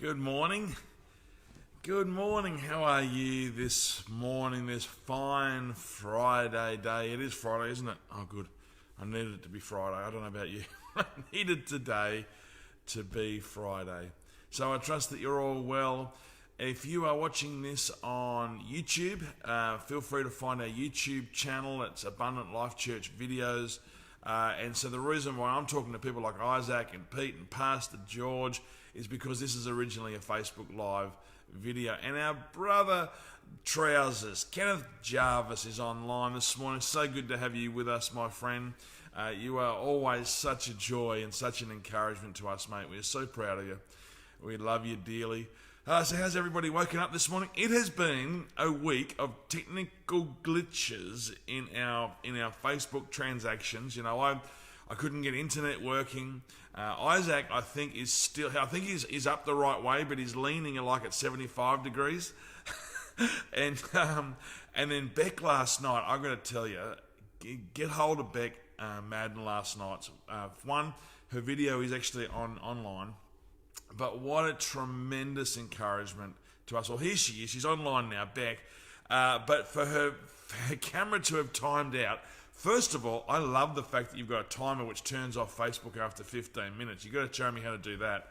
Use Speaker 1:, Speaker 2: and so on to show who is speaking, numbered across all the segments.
Speaker 1: Good morning. Good morning. How are you this morning, this fine Friday day? It is Friday, isn't it? Oh, good. I needed it to be Friday. I don't know about you. I needed today to be Friday. So I trust that you're all well. If you are watching this on YouTube, feel free to find our YouTube channel. It's Abundant Life Church Videos. And so the reason why I'm talking to people like ANZAC and Pete and Pastor George is because this is originally a Facebook Live video. And our brother Trousers, Kenneth Jarvis, is online this morning. So good to have you with us, my friend. You are always such a joy and such an encouragement to us, mate. We are so proud of you. We love you dearly. So how's everybody woken up this morning? It has been a week of technical glitches in our Facebook transactions. You know, I couldn't get internet working. Isaac, I think he's up the right way, but he's leaning like at 75 degrees. and then Beck last night, I'm going to tell you, get hold of Beck Madden last night. One, her video is actually online. But what a tremendous encouragement to us. Well, here she is. She's online now, Beck. But for her camera to have timed out, first of all, I love the fact that you've got a timer which turns off Facebook after 15 minutes. You've got to show me how to do that.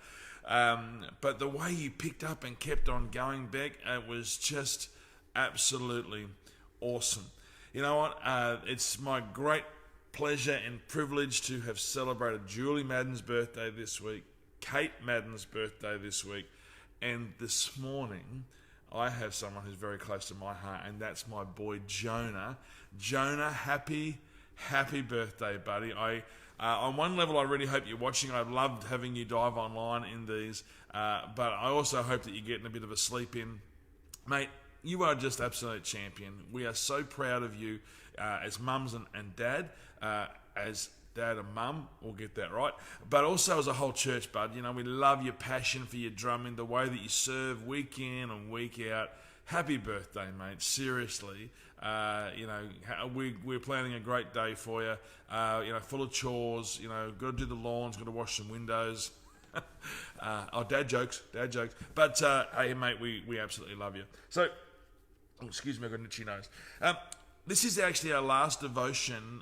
Speaker 1: But the way you picked up and kept on going, Beck, it was just absolutely awesome. You know what? It's my great pleasure and privilege to have celebrated Julie Madden's birthday this week, Kate Madden's birthday this week, and this morning I have someone who's very close to my heart, and that's my boy Jonah. Jonah, happy birthday, buddy. On one level, I really hope you're watching. I've loved having you dive online in these, but I also hope that you're getting a bit of a sleep in. Mate, you are just absolute champion. We are so proud of you as mums and dad, as dad and mum, we'll get that right, but also as a whole church, bud. You know, we love your passion for your drumming, the way that you serve week in and week out. Happy birthday, mate. Seriously, you know, we're planning a great day for you. You know, full of chores. You know, got to do the lawns, got to wash some windows. Dad jokes. But hey, mate, we absolutely love you. So, excuse me, I've got an itchy nose. This is actually our last devotion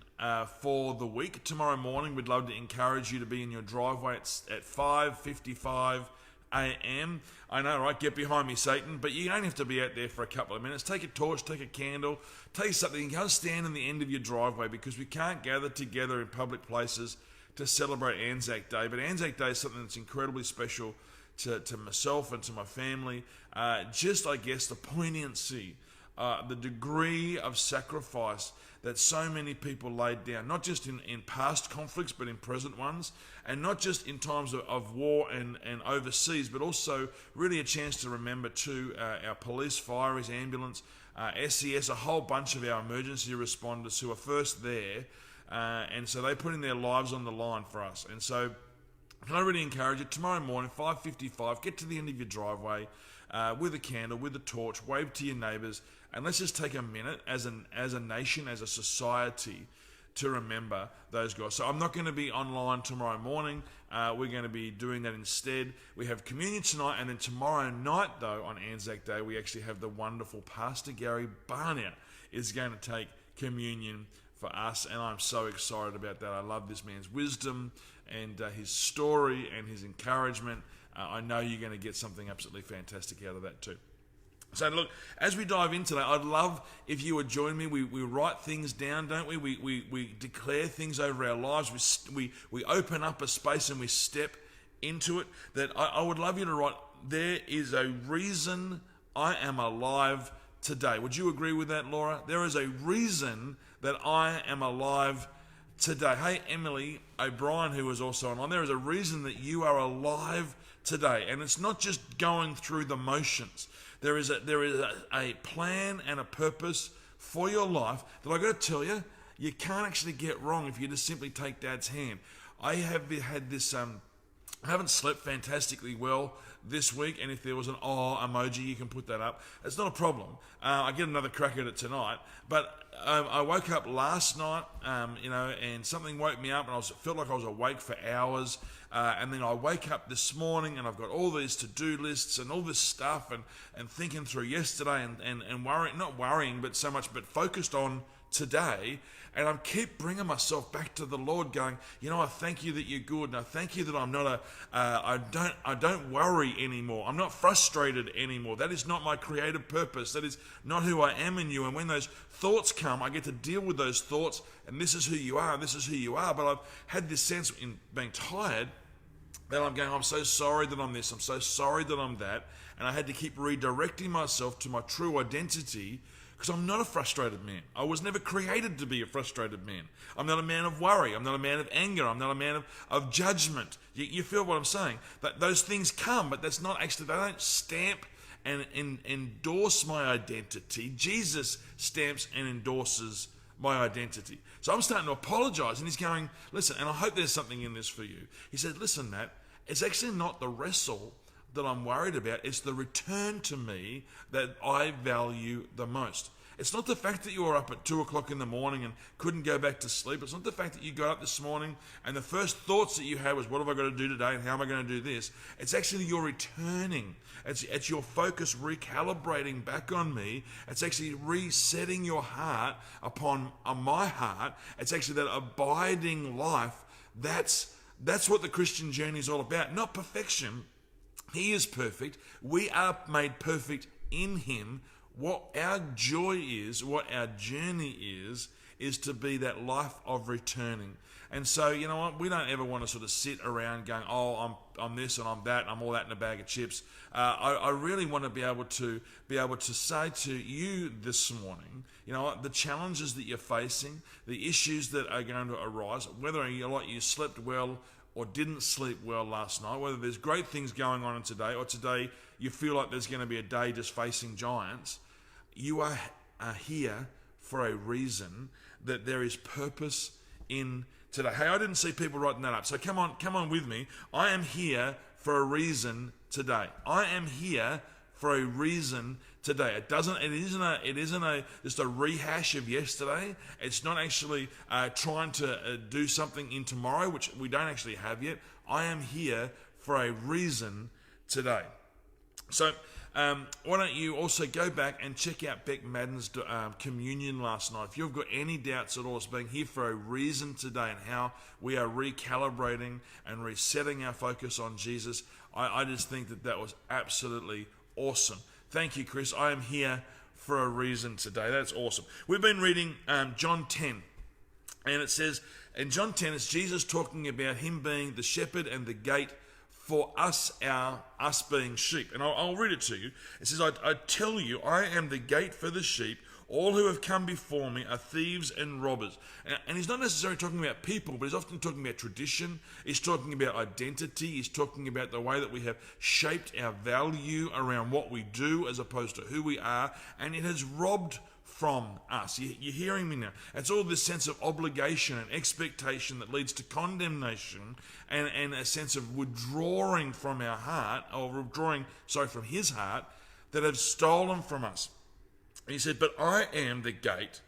Speaker 1: for the week. Tomorrow morning, we'd love to encourage you to be in your driveway at 5:55 a.m. I know, right? Get behind me, Satan. But you don't have to be out there for a couple of minutes. Take a torch, take a candle, take something, and go stand in the end of your driveway, because we can't gather together in public places to celebrate ANZAC Day. But ANZAC Day is something that's incredibly special to myself and to my family. Just, I guess, the poignancy, the degree of sacrifice that so many people laid down, not just in past conflicts, but in present ones, and not just in times of war and overseas, but also really a chance to remember too our police, fire, ambulance, SES, a whole bunch of our emergency responders who are first there, and so they put in their lives on the line for us. And so can I really encourage you, tomorrow morning, 5:55, get to the end of your driveway with a candle, with a torch, wave to your neighbours, and let's just take a minute as a nation, as a society, to remember those guys. So I'm not going to be online tomorrow morning. We're going to be doing that instead. We have communion tonight, and then tomorrow night, though, on ANZAC Day, we actually have the wonderful Pastor Gary Barnett is going to take communion for us, and I'm so excited about that. I love this man's wisdom and his story and his encouragement. I know you're going to get something absolutely fantastic out of that too. So look, as we dive into that, I'd love if you would join me. We write things down, don't we? We declare things over our lives. We open up a space and we step into it. That I would love you to write, there is a reason I am alive today. Would you agree with that, Laura? There is a reason that I am alive today. Hey, Emily O'Brien, who was also online, there is a reason that you are alive today. And it's not just going through the motions. There is a plan and a purpose for your life that I've got to tell you, you can't actually get wrong if you just simply take Dad's hand. I have had this I haven't slept fantastically well this week, and if there was an emoji, you can put that up. It's not a problem. I get another crack at it tonight, but I woke up last night, and something woke me up, and felt like I was awake for hours. And then I wake up this morning, and I've got all these to-do lists and all this stuff, and thinking through yesterday, and worrying, not worrying, but focused on today. And I keep bringing myself back to the Lord, going, I thank you that you're good, and I thank you that I'm not I don't worry anymore. I'm not frustrated anymore. That is not my creative purpose. That is not who I am in you. And when those thoughts come, I get to deal with those thoughts, and this is who you are, this is who you are. But I've had this sense in being tired that I'm going, I'm so sorry that I'm this, I'm so sorry that I'm that. And I had to keep redirecting myself to my true identity, because I'm not a frustrated man. I was never created to be a frustrated man. I'm not a man of worry. I'm not a man of anger. I'm not a man of judgment. You feel what I'm saying? That those things come, but that's not actually, they don't stamp and endorse my identity. Jesus stamps and endorses my identity. So I'm starting to apologize, and he's going, listen, and I hope there's something in this for you. He said, listen, Matt, it's actually not the wrestle that I'm worried about. It's the return to me that I value the most. It's not the fact that you were up at 2 o'clock in the morning and couldn't go back to sleep. It's not the fact that you got up this morning and the first thoughts that you had was, what have I got to do today and how am I going to do this? It's actually your returning. It's your focus recalibrating back on me. It's actually resetting your heart on my heart. It's actually that abiding life. That's what the Christian journey is all about. Not perfection. He is perfect. We are made perfect in him. What our joy is, what our journey is to be that life of returning. And so, you know what? We don't ever want to sort of sit around going, I'm this and I'm that, and I'm all that in a bag of chips. I really want to be able to say to you this morning, you know what? The challenges that you're facing, the issues that are going to arise, whether you slept well or didn't sleep well last night, whether there's great things going on in today, or today you feel like there's going to be a day just facing giants, you are here for a reason, that there is purpose in today. Hey, I didn't see people writing that up, so come on with me. I am here for a reason today. I am here for a reason today. It isn't just a rehash of yesterday. It's not actually trying to do something in tomorrow, which we don't actually have yet. I am here for a reason today. So why don't you also go back and check out Beck Madden's communion last night. If you've got any doubts at all, it's being here for a reason today and how we are recalibrating and resetting our focus on Jesus. I just think that was absolutely awesome. Thank you, Chris. I am here for a reason today. That's awesome. We've been reading John 10, and it says, in John 10, it's Jesus talking about him being the shepherd and the gate for us being sheep. And I'll read it to you. It says, I tell you, I am the gate for the sheep. All who have come before me are thieves and robbers. And he's not necessarily talking about people, but he's often talking about tradition. He's talking about identity. He's talking about the way that we have shaped our value around what we do as opposed to who we are. And it has robbed from us. You're hearing me now. It's all this sense of obligation and expectation that leads to condemnation and a sense of withdrawing from our heart, or from his heart, that have stolen from us. And he said, but I am the gate.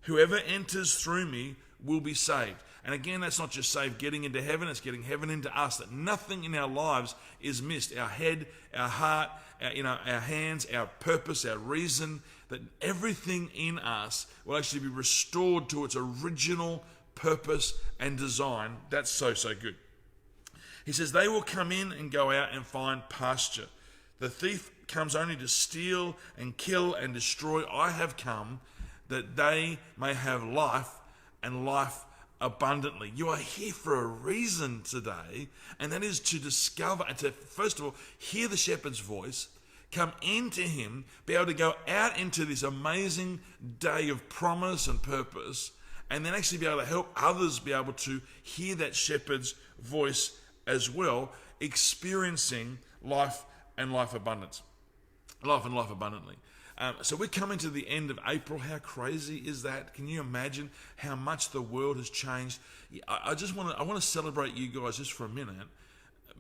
Speaker 1: Whoever enters through me will be saved. And again, that's not just saved getting into heaven, it's getting heaven into us, that nothing in our lives is missed. Our head, our heart, our hands, our purpose, our reason, that everything in us will actually be restored to its original purpose and design. That's so good. He says, they will come in and go out and find pasture. The thief comes only to steal and kill and destroy. I have come that they may have life, and life abundantly. You are here for a reason today, and that is to discover and to, first of all, hear the shepherd's voice, come into him, be able to go out into this amazing day of promise and purpose, and then actually be able to help others be able to hear that shepherd's voice as well, experiencing life and life abundance. Life and life abundantly. So we're coming to the end of April. How crazy is that? Can you imagine how much the world has changed? I want to celebrate you guys just for a minute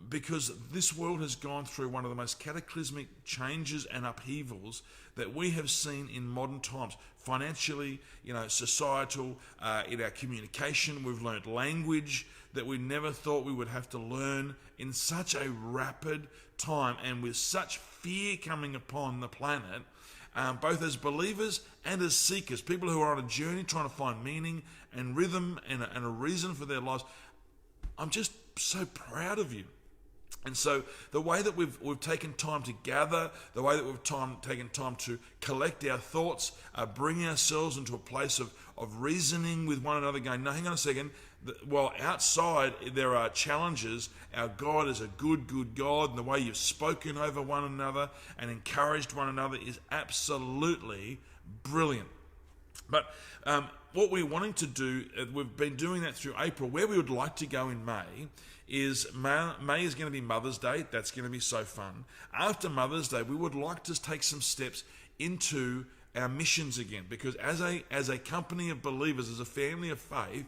Speaker 1: because this world has gone through one of the most cataclysmic changes and upheavals that we have seen in modern times. Financially, societal, in our communication, we've learnt language that we never thought we would have to learn in such a rapid time, and with such fear coming upon the planet, both as believers and as seekers, people who are on a journey trying to find meaning and rhythm and a reason for their lives. I'm just so proud of you. And so the way that we've taken time to gather, the way that we've taken time to collect our thoughts, bring ourselves into a place of reasoning with one another, going, no, hang on a second, while outside there are challenges, our God is a good, good God, and the way you've spoken over one another and encouraged one another is absolutely brilliant. But what we're wanting to do, we've been doing that through April. Where we would like to go in May is May is going to be Mother's Day. That's going to be so fun. After Mother's Day, we would like to take some steps into our missions again, because as a company of believers, as a family of faith,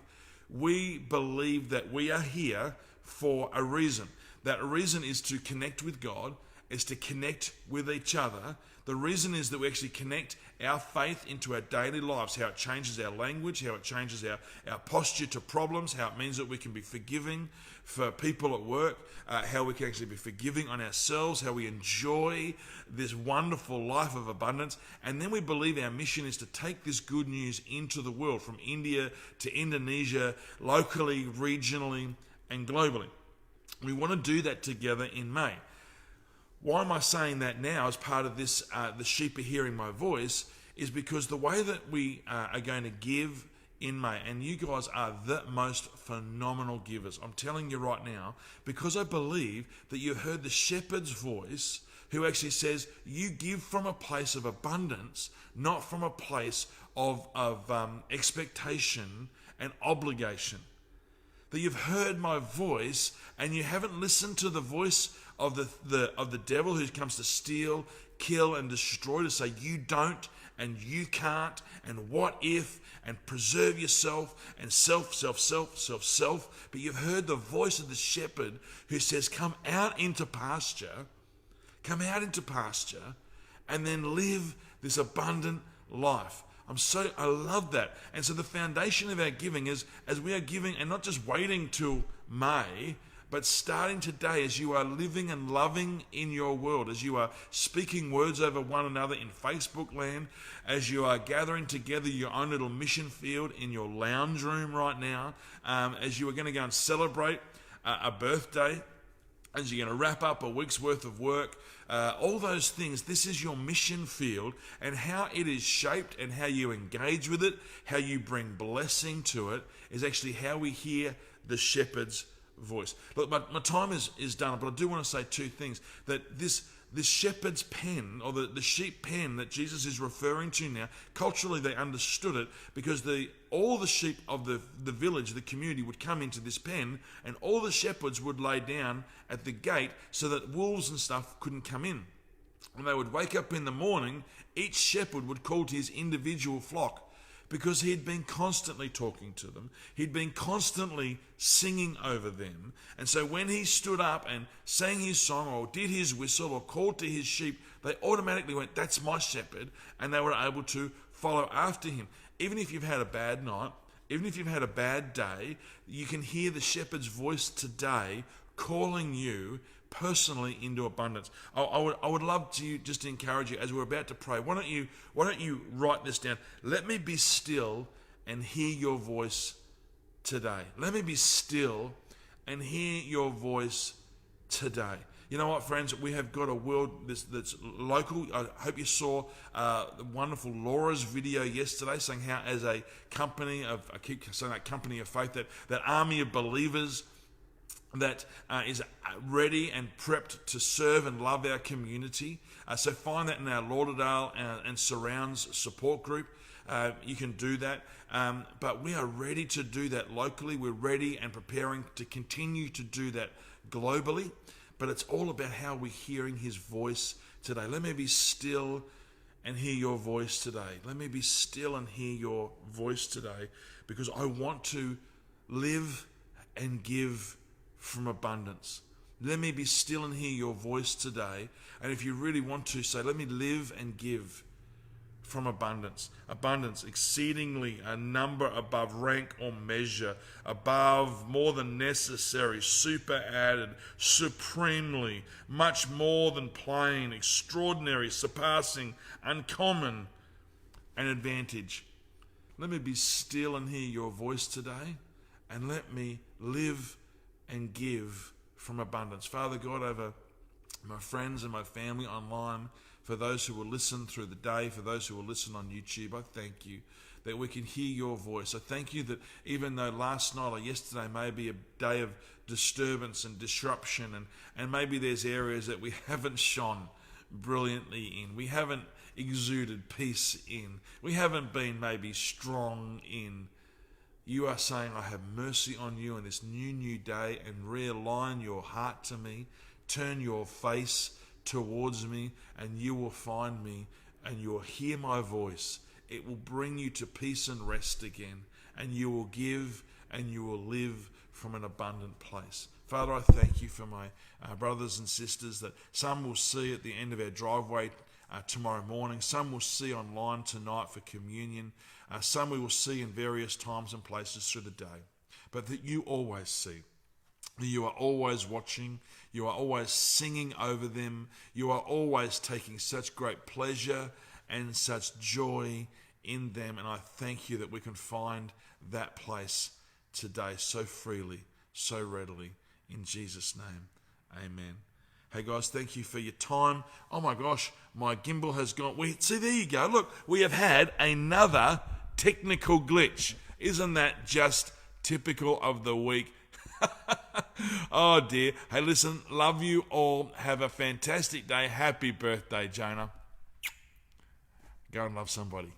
Speaker 1: we believe that we are here for a reason. That reason is to connect with God, is to connect with each other. The reason is that we actually connect our faith into our daily lives, how it changes our language, how it changes our posture to problems, how it means that we can be forgiving for people at work, how we can actually be forgiving on ourselves, how we enjoy this wonderful life of abundance. And then we believe our mission is to take this good news into the world, from India to Indonesia, locally, regionally, and globally. We want to do that together in May. Why am I saying that now as part of this, the sheep are hearing my voice, is because the way that we are going to give in May, and you guys are the most phenomenal givers, I'm telling you right now, because I believe that you've heard the shepherd's voice who actually says you give from a place of abundance, not from a place of expectation and obligation. That you've heard my voice and you haven't listened to the voice of the devil who comes to steal, kill, and destroy, to say you don't and you can't and what if and preserve yourself and self. But you've heard the voice of the shepherd who says, come out into pasture, and then live this abundant life. I love that. And so the foundation of our giving is, as we are giving and not just waiting till May, but starting today, as you are living and loving in your world, as you are speaking words over one another in Facebook land, as you are gathering together your own little mission field in your lounge room right now, as you are going to go and celebrate a birthday, as you're going to wrap up a week's worth of work, all those things, this is your mission field, and how it is shaped and how you engage with it, how you bring blessing to it, is actually how we hear the shepherd's voice. Look, my time is done, but I do want to say two things. That this shepherd's pen, or the sheep pen that Jesus is referring to now, culturally they understood it, because all the sheep of the village, the community, would come into this pen, and all the shepherds would lay down at the gate so that wolves and stuff couldn't come in. When they would wake up in the morning, each shepherd would call to his individual flock, because he had been constantly talking to them. He'd been constantly singing over them. And so when he stood up and sang his song or did his whistle or called to his sheep, they automatically went, that's my shepherd, and they were able to follow after him. Even if you've had a bad night, even if you've had a bad day, you can hear the shepherd's voice today calling you personally into abundance. I would love to just encourage you, as we're about to pray, why don't you write this down? Let me be still and hear your voice today. Let me be still and hear your voice today. You know what, friends? We have got a world that's local. I hope you saw the wonderful Laura's video yesterday, saying how, as a company of, I keep saying that company of faith, that army of believers that is ready and prepped to serve and love our community. So find that in our Lauderdale and surrounds support group. You can do that. But we are ready to do that locally. We're ready and preparing to continue to do that globally. But it's all about how we're hearing his voice today. Let me be still and hear your voice today. Let me be still and hear your voice today, because I want to live and give from abundance. Let me be still and hear your voice today. And if you really want to, say, let me live and give from abundance. Abundance, exceedingly a number above rank or measure, above, more than necessary, super added, supremely, much more than plain, extraordinary, surpassing, uncommon, an advantage. Let me be still and hear your voice today, and let me live and give from abundance. Father God, over my friends and my family online, for those who will listen through the day, for those who will listen on YouTube, I thank you that we can hear your voice. I thank you that even though last night or yesterday may be a day of disturbance and disruption, and maybe there's areas that we haven't shone brilliantly in, we haven't exuded peace in, we haven't been maybe strong in, you are saying, I have mercy on you in this new day, and realign your heart to me, turn your face towards me, and you will find me, and you will hear my voice. It will bring you to peace and rest again, and you will give and you will live from an abundant place. Father, I thank you for my brothers and sisters, that some will see at the end of our driveway tomorrow morning, some will see online tonight for communion, some we will see in various times and places through the day, but that you always see. You are always watching. You are always singing over them. You are always taking such great pleasure and such joy in them. And I thank you that we can find that place today so freely, so readily. In Jesus' name, amen. Hey guys, thank you for your time. Oh my gosh, my gimbal has gone. See, there you go. Look, we have had another technical glitch. Isn't that just typical of the week? Oh dear. Hey, listen, love you all. Have a fantastic day. Happy birthday, Jonah. Go and love somebody.